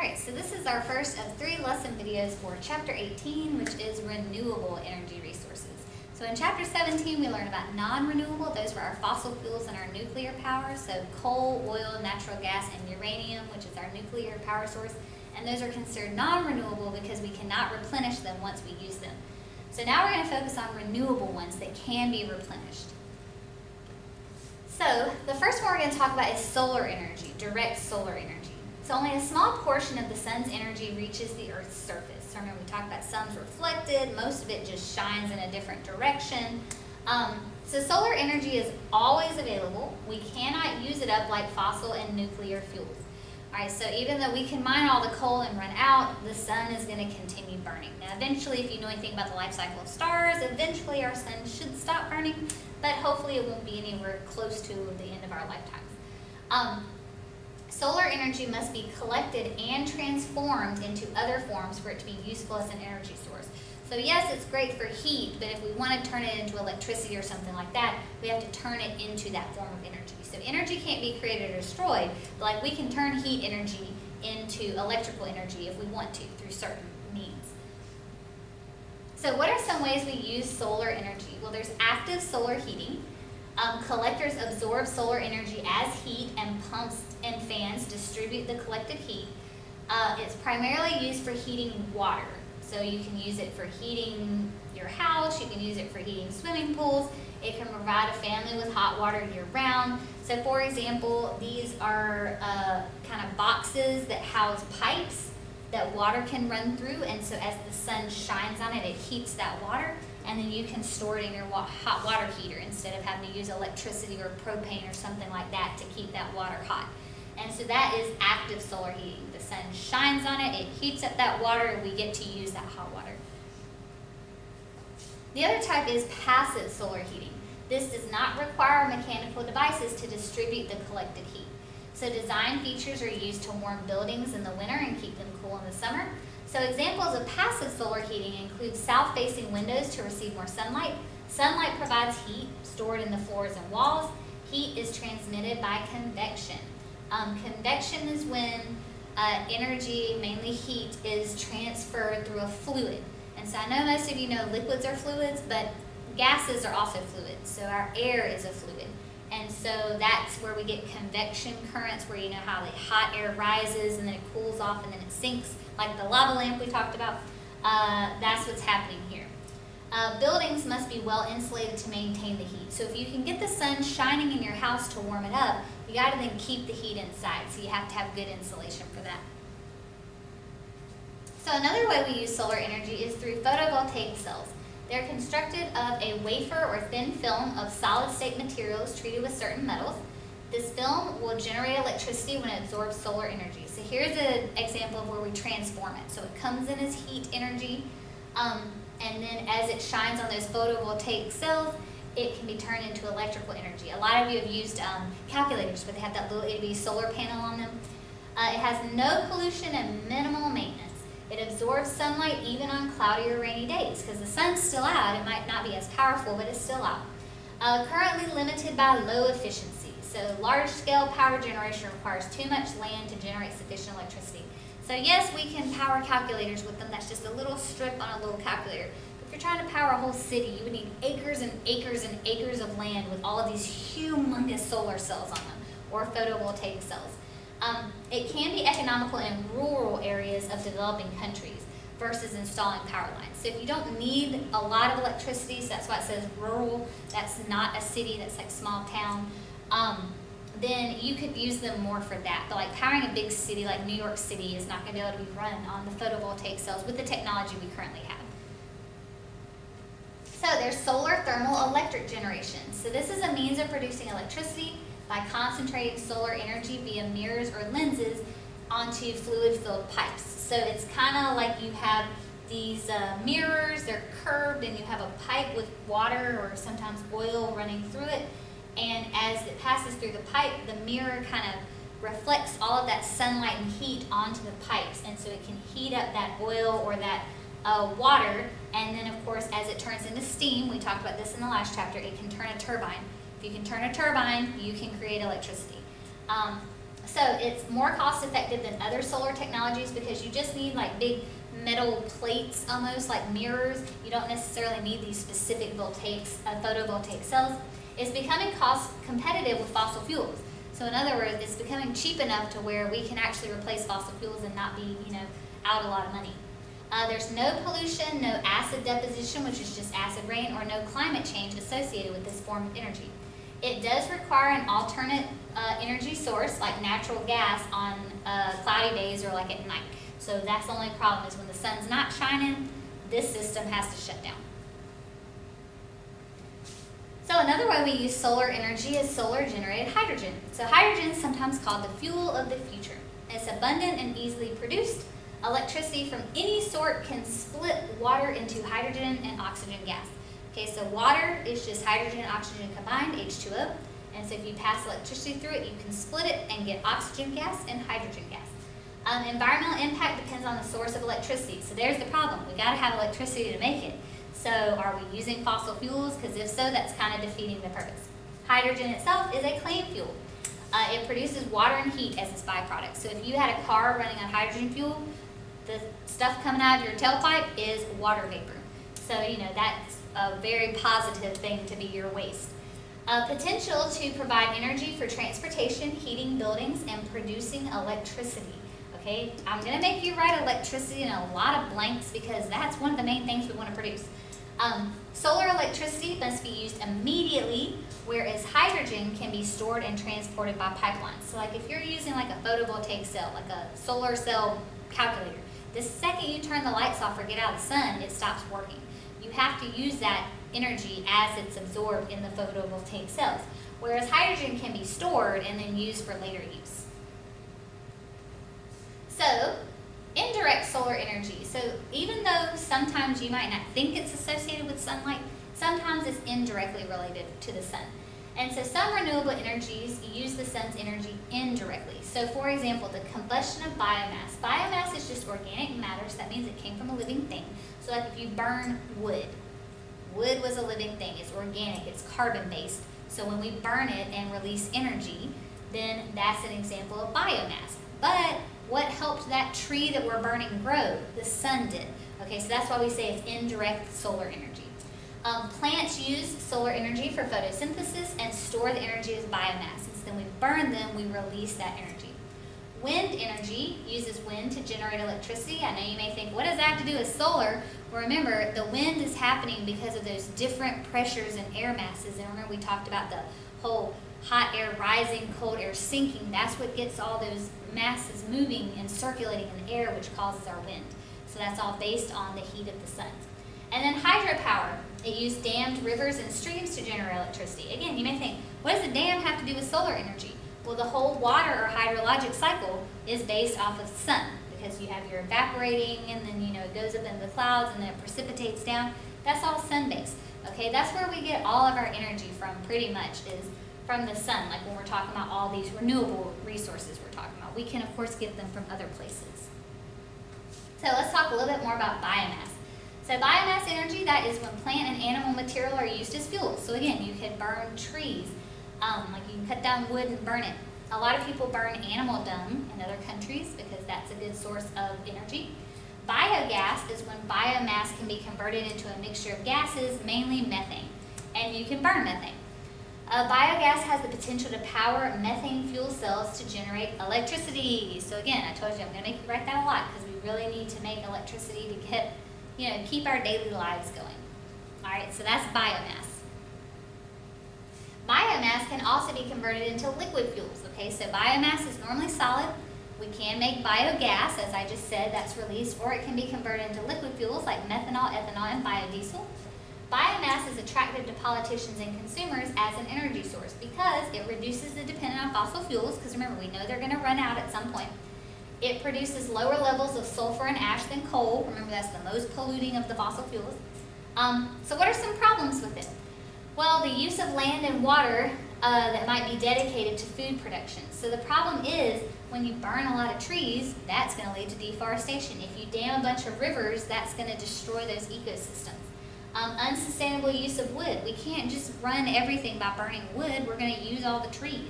Alright, so this is our first of 3 lesson videos for Chapter 18, which is renewable energy resources. So in Chapter 17, we learned about non-renewable. Those were our fossil fuels and our nuclear power. So coal, oil, natural gas, and uranium, which is our nuclear power source. And those are considered non-renewable because we cannot replenish them once we use them. So now we're going to focus on renewable ones that can be replenished. So the first one we're going to talk about is solar energy, direct solar energy. So only a small portion of the sun's energy reaches the Earth's surface. So remember, we talked about sun's reflected. Most of it just shines in a different direction. So solar energy is always available. We cannot use it up like fossil and nuclear fuels. All right, so even though we can mine all the coal and run out, the sun is going to continue burning. Now, eventually, if you know anything about the life cycle of stars, eventually our sun should stop burning, but hopefully it won't be anywhere close to the end of our lifetimes. Solar energy must be collected and transformed into other forms for it to be useful as an energy source. So yes, it's great for heat, but if we want to turn it into electricity or something like that, we have to turn it into that form of energy. So energy can't be created or destroyed, but like we can turn heat energy into electrical energy if we want to through certain means. So what are some ways we use solar energy? Well, there's active solar heating. Collectors absorb solar energy as heat, and pumps and fans distribute the collected heat. It's primarily used for heating water. So you can use it for heating your house, you can use it for heating swimming pools. It can provide a family with hot water year-round. So for example, these are kind of boxes that house pipes that water can run through, and so as the sun shines on it, it heats that water, and then you can store it in your hot water heater instead of having to use electricity or propane or something like that to keep that water hot. And so that is active solar heating. The sun shines on it, it heats up that water, and we get to use that hot water. The other type is passive solar heating. This does not require mechanical devices to distribute the collected heat. So design features are used to warm buildings in the winter and keep them cool in the summer. So examples of passive solar heating include south-facing windows to receive more sunlight. Sunlight provides heat stored in the floors and walls. Heat is transmitted by convection. Convection is when energy, mainly heat, is transferred through a fluid. And so I know most of you know liquids are fluids, but gases are also fluids. So our air is a fluid. And so that's where we get convection currents, where you know how the hot air rises and then it cools off and then it sinks, like the lava lamp we talked about. That's what's happening here. Buildings must be well insulated to maintain the heat. So if you can get the sun shining in your house to warm it up, you got to then keep the heat inside. So you have to have good insulation for that. So another way we use solar energy is through photovoltaic cells. They're constructed of a wafer or thin film of solid-state materials treated with certain metals. This film will generate electricity when it absorbs solar energy. So here's an example of where we transform it. So it comes in as heat energy, and then as it shines on those photovoltaic cells, it can be turned into electrical energy. A lot of you have used calculators, but they have that little itty solar panel on them. It has no pollution and minimal maintenance. It absorbs sunlight even on cloudy or rainy days because the sun's still out. It might not be as powerful, but it's still out. Currently limited by low efficiency. So large-scale power generation requires too much land to generate sufficient electricity. So yes, we can power calculators with them. That's just a little strip on a little calculator. But if you're trying to power a whole city, you would need acres and acres and acres of land with all of these humongous solar cells on them, or photovoltaic cells. It can be economical in rural areas of developing countries versus installing power lines. So if you don't need a lot of electricity, so that's why it says rural, that's not a city, that's like small town, then you could use them more for that. But like powering a big city like New York City is not going to be able to be run on the photovoltaic cells with the technology we currently have. So there's solar thermal electric generation. So this is a means of producing electricity by concentrating solar energy via mirrors or lenses onto fluid-filled pipes. So it's kind of like you have these mirrors, they're curved, and you have a pipe with water or sometimes oil running through it. And as it passes through the pipe, the mirror kind of reflects all of that sunlight and heat onto the pipes. And so it can heat up that oil or that water. And then, of course, as it turns into steam, we talked about this in the last chapter, it can turn a turbine. If you can turn a turbine, you can create electricity. So it's more cost effective than other solar technologies because you just need like big metal plates, almost like mirrors. You don't necessarily need these specific photovoltaic cells. It's becoming cost competitive with fossil fuels. So in other words, it's becoming cheap enough to where we can actually replace fossil fuels and not be, out a lot of money. There's no pollution, no acid deposition, which is just acid rain, or no climate change associated with this form of energy. It does require an alternate energy source like natural gas on cloudy days or like at night. So that's the only problem is when the sun's not shining, this system has to shut down. So another way we use solar energy is solar generated hydrogen. So hydrogen is sometimes called the fuel of the future. It's abundant and easily produced. Electricity from any sort can split water into hydrogen and oxygen gas. Okay, so water is just hydrogen and oxygen combined, H2O. And so if you pass electricity through it, you can split it and get oxygen gas and hydrogen gas. Environmental impact depends on the source of electricity. So there's the problem. We got to have electricity to make it. So are we using fossil fuels? Because if so, that's kind of defeating the purpose. Hydrogen itself is a clean fuel. It produces water and heat as its byproduct. So if you had a car running on hydrogen fuel, the stuff coming out of your tailpipe is water vapor. So, that's a very positive thing to be your waste. Potential to provide energy for transportation, heating buildings, and producing electricity. Okay, I'm going to make you write electricity in a lot of blanks because that's one of the main things we want to produce. Solar electricity must be used immediately, whereas hydrogen can be stored and transported by pipelines. So like if you're using like a photovoltaic cell, like a solar cell calculator, the second you turn the lights off or get out of the sun, it stops working. You have to use that energy as it's absorbed in the photovoltaic cells, whereas hydrogen can be stored and then used for later use. So, indirect solar energy. So even though sometimes you might not think it's associated with sunlight, sometimes it's indirectly related to the sun. And so some renewable energies use the sun's energy indirectly. So for example, the combustion of biomass. Biomass is just organic matter, so that means it came from a living thing. So like if you burn wood, wood was a living thing, it's organic, it's carbon-based. So when we burn it and release energy, then that's an example of biomass. But what helped that tree that we're burning grow? The sun did. Okay, so that's why we say it's indirect solar energy. Plants use solar energy for photosynthesis and store the energy as biomass. And so then we burn them, we release that energy. Wind energy uses wind to generate electricity. I know you may think, what does that have to do with solar? Well, remember, the wind is happening because of those different pressures and air masses. And remember, we talked about the whole hot air rising, cold air sinking. That's what gets all those masses moving and circulating in the air, which causes our wind. So that's all based on the heat of the sun. And then hydropower. It used dammed rivers and streams to generate electricity. Again, you may think, what does a dam have to do with solar energy? Well, the whole water or hydrologic cycle is based off of the sun because you have your evaporating and then, it goes up into the clouds and then it precipitates down. That's all sun-based. Okay, that's where we get all of our energy from pretty much is from the sun, like when we're talking about all these renewable resources we're talking about. We can, of course, get them from other places. So let's talk a little bit more about biomass. So biomass energy, that is when plant and animal material are used as fuel. So again, you can burn trees, like you can cut down wood and burn it. A lot of people burn animal dung in other countries because that's a good source of energy. Biogas is when biomass can be converted into a mixture of gases, mainly methane, and you can burn methane. Biogas has the potential to power methane fuel cells to generate electricity. So again, I told you I'm going to make you write that a lot because we really need to make electricity to get, keep our daily lives going. All right, so that's biomass. Biomass can also be converted into liquid fuels. Okay, so biomass is normally solid. We can make biogas, as I just said, that's released, or it can be converted into liquid fuels like methanol, ethanol, and biodiesel. Biomass is attractive to politicians and consumers as an energy source because it reduces the dependence on fossil fuels, because remember, we know they're going to run out at some point. It produces lower levels of sulfur and ash than coal. Remember, that's the most polluting of the fossil fuels. So what are some problems with it? Well, the use of land and water that might be dedicated to food production. So the problem is when you burn a lot of trees, that's going to lead to deforestation. If you dam a bunch of rivers, that's going to destroy those ecosystems. Unsustainable use of wood. We can't just run everything by burning wood. We're going to use all the trees.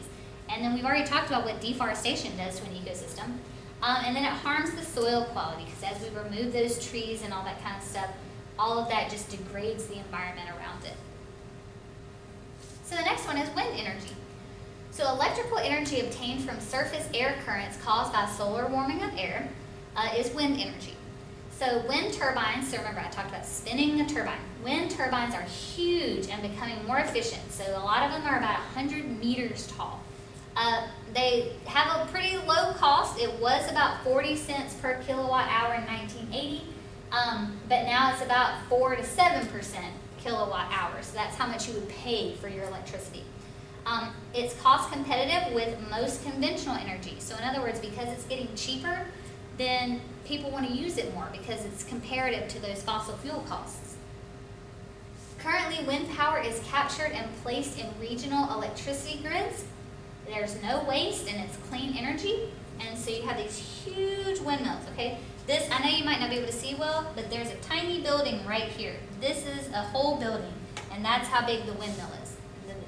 And then we've already talked about what deforestation does to an ecosystem. And then it harms the soil quality, because as we remove those trees and all that kind of stuff, all of that just degrades the environment around it. So the next one is wind energy. So electrical energy obtained from surface air currents caused by solar warming of air is wind energy. So wind turbines, so remember I talked about spinning a turbine. Wind turbines are huge and becoming more efficient. So a lot of them are about 100 meters tall. They have a pretty low cost. It was about 40 cents per kilowatt hour in 1980, but now it's about 4 to 7% kilowatt hours. So that's how much you would pay for your electricity. It's cost competitive with most conventional energy. So in other words, because it's getting cheaper, then people want to use it more because it's comparative to those fossil fuel costs. Currently, wind power is captured and placed in regional electricity grids. There's no waste and it's clean energy, and so you have these huge windmills, okay? This, I know you might not be able to see well, but there's a tiny building right here. This is a whole building, and that's how big the windmill is.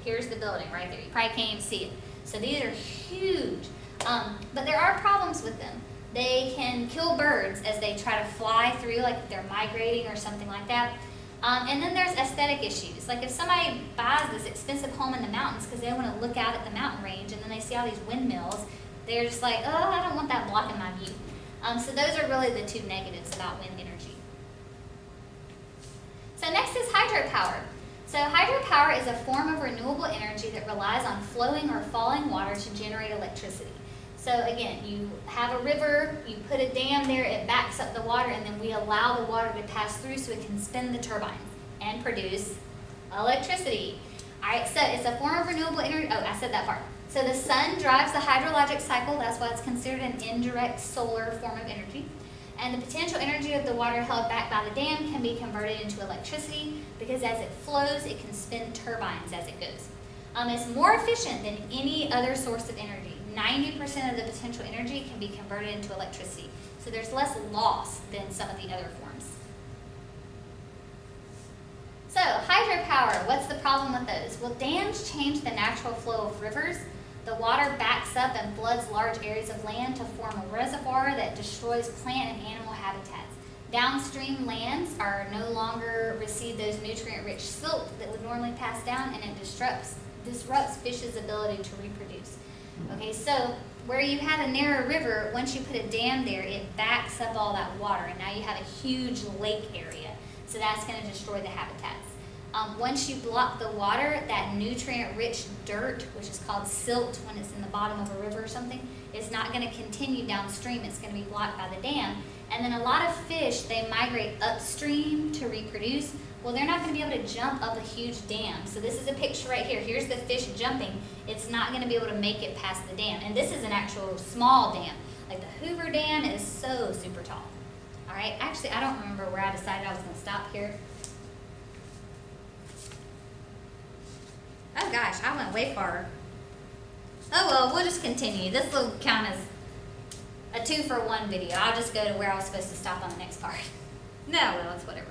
Here's the building right there. You probably can't even see it. So these are huge, but there are problems with them. They can kill birds as they try to fly through, like if they're migrating or something like that. And then there's aesthetic issues. Like if somebody buys this expensive home in the mountains because they want to look out at the mountain range and then they see all these windmills, they're just like, oh, I don't want that blocking my view. So those are really the two negatives about wind energy. So next is hydropower. So hydropower is a form of renewable energy that relies on flowing or falling water to generate electricity. So again, you have a river, you put a dam there, it backs up the water, and then we allow the water to pass through so it can spin the turbines and produce electricity. All right, so it's a form of renewable energy. Oh, I said that part. So the sun drives the hydrologic cycle. That's why it's considered an indirect solar form of energy. And the potential energy of the water held back by the dam can be converted into electricity because as it flows, it can spin turbines as it goes. It's more efficient than any other source of energy. 90% of the potential energy can be converted into electricity. So there's less loss than some of the other forms. So hydropower, what's the problem with those? Well, dams change the natural flow of rivers. The water backs up and floods large areas of land to form a reservoir that destroys plant and animal habitats. Downstream lands are no longer receive those nutrient-rich silt that would normally pass down, and it disrupts fish's ability to reproduce. Okay, so where you have a narrow river, once you put a dam there, it backs up all that water, and now you have a huge lake area. So that's going to destroy the habitats. Once you block the water, that nutrient-rich dirt, which is called silt when it's in the bottom of a river or something, is not going to continue downstream. It's going to be blocked by the dam. And then a lot of fish, they migrate upstream to reproduce. Well, they're not going to be able to jump up a huge dam. So this is a picture right here. Here's the fish jumping. It's not going to be able to make it past the dam. And this is an actual small dam. Like the Hoover Dam is so super tall. All right, actually, I don't remember where I decided I was going to stop here. Oh gosh, I went way far. Oh well, we'll just continue. This will count as a 2-for-1 video. I'll just go to where I was supposed to stop on the next part. No, well, it's whatever.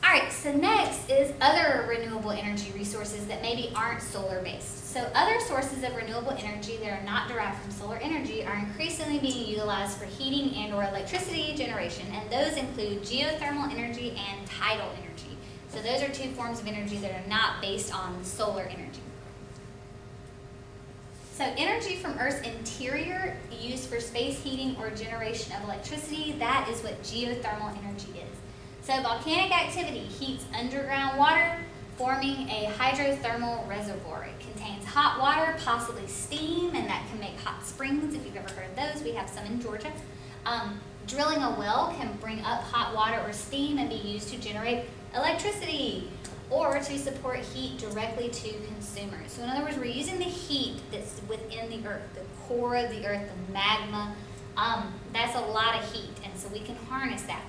Alright, so next is other renewable energy resources that maybe aren't solar based. So other sources of renewable energy that are not derived from solar energy are increasingly being utilized for heating and or electricity generation, and those include geothermal energy and tidal energy. So those are two forms of energy that are not based on solar energy. So energy from Earth's interior used for space heating or generation of electricity, that is what geothermal energy is. So volcanic activity heats underground water, forming a hydrothermal reservoir. It contains hot water, possibly steam, and that can make hot springs. If you've ever heard of those, we have some in Georgia. Drilling a well can bring up hot water or steam and be used to generate electricity or to support heat directly to consumers. So in other words, we're using the heat that's within the earth, the core of the earth, the magma. That's a lot of heat, and so we can harness that.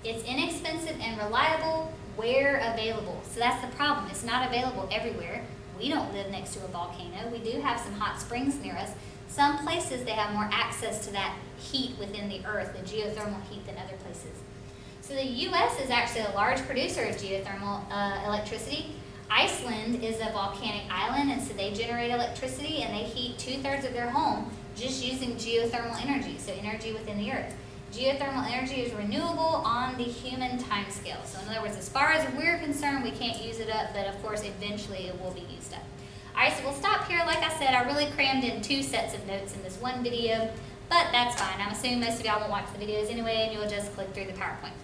It's inexpensive and reliable where available. So that's the problem. It's not available everywhere. We don't live next to a volcano. We do have some hot springs near us. Some places they have more access to that heat within the earth, the geothermal heat, than other places. So the U.S. is actually a large producer of geothermal electricity. Iceland is a volcanic island, and so they generate electricity and they heat 2/3 of their home just using geothermal energy, so energy within the earth. Geothermal energy is renewable on the human time scale. So in other words, as far as we're concerned, we can't use it up, but of course, eventually it will be used up. All right, so we'll stop here. Like I said, I really crammed in 2 sets of notes in this one video, but that's fine. I'm assuming most of y'all won't watch the videos anyway, and you'll just click through the PowerPoint.